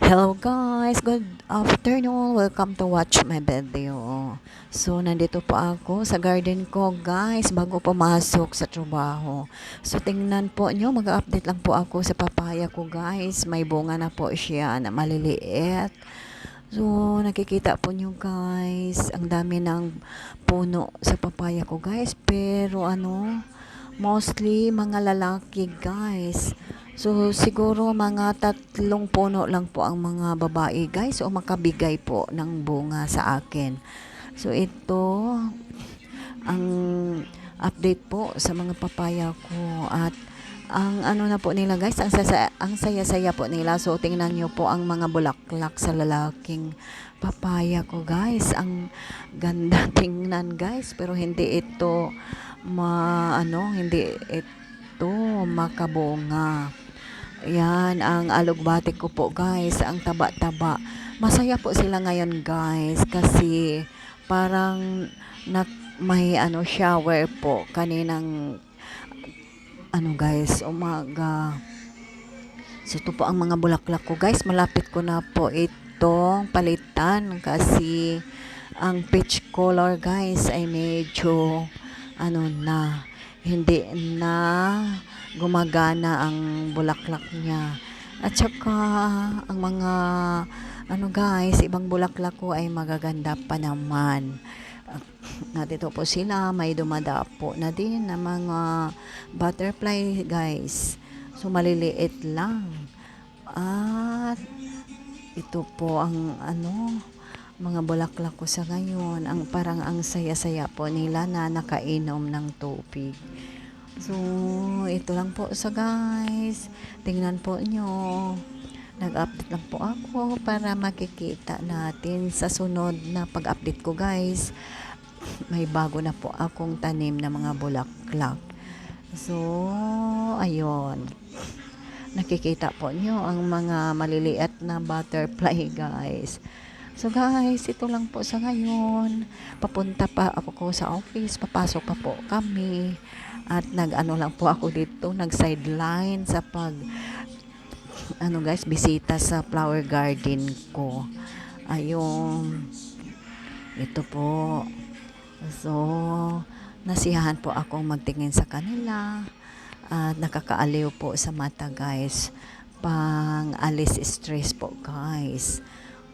Hello guys, good afternoon. Welcome to watch my video. So, nandito po ako sa garden ko guys, bago pumasok sa trabaho. So, tingnan po nyo, mag-update lang po ako sa papaya ko guys. May bunga na po siya na maliliit. So, nakikita po nyo guys, ang dami ng puno sa papaya ko guys. Pero mostly mga lalaki guys. So, siguro mga 3 puno lang po ang mga babae guys o makabigay po ng bunga sa akin. So, ito ang update po sa mga papaya ko at ang na po nila guys, ang saya-saya po nila. So, tingnan nyo po ang mga bulaklak sa lalaking papaya ko guys. Ang ganda tingnan guys, pero hindi ito hindi ito makabunga. Yan ang alugbati ko po guys, ang taba-taba. Masaya po sila ngayon guys kasi parang may shower po kaninang guys, umaga. So ito po ang mga bulaklak ko guys, malapit ko na po itong palitan kasi ang peach color guys ay medyo hindi na gumagana ang bulaklak niya. At saka ang mga guys, ibang bulaklak ko ay magaganda pa naman. Dito po sila, may dumadapo na din na mga butterfly guys. So maliliit lang. At ito po ang mga bulaklak ko sa ngayon. Parang ang saya-saya po nila na nakainom ng tubig. So, ito lang po sa guys. Tingnan po nyo. Nag-update lang po ako para makikita natin sa sunod na pag-update ko guys. May bago na po akong tanim na mga bulaklak. So, ayun. Nakikita po nyo ang mga maliliit na butterfly guys. So guys, ito lang po sa ngayon. Papunta pa ako sa office. Papasok pa po kami. At lang po ako dito, nag-sideline sa guys, bisita sa flower garden ko. Ayun. Ito po. So, nasiyahan po akong magtingin sa kanila. At nakakaaliw po sa mata guys. Pang alis stress po guys.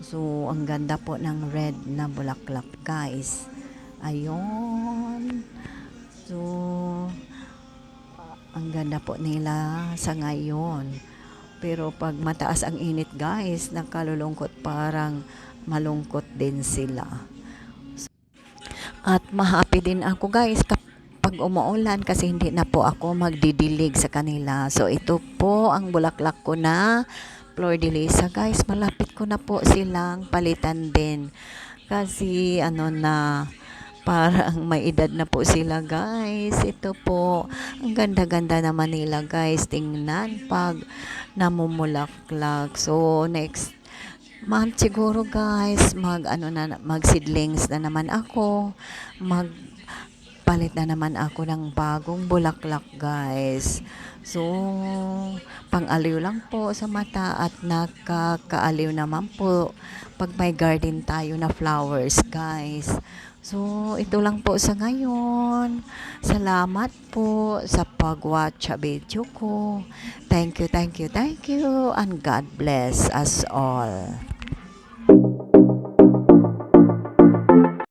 So, ang ganda po ng red na bulaklak guys. Ayun. So, ang ganda po nila sa ngayon. Pero pag mataas ang init guys, nakalulungkot, parang malungkot din sila. At mahappy din ako guys kapag umuulan kasi hindi na po ako magdidilig sa kanila. So ito po ang bulaklak ko na flor de lisa guys. Malapit ko na po silang palitan din. Kasi parang may edad na po sila guys. Ito po, ang ganda-ganda naman nila guys. Tingnan pag namumulaklak. So next month siguro guys, mag-seedlings na naman ako. Magpalit na naman ako ng bagong bulaklak guys. So, pang-aliw lang po sa mata at nakakaaliw naman po pag may garden tayo na flowers guys. So, ito lang po sa ngayon. Salamat po sa pag-watch sa video ko. Thank you, and God bless us all.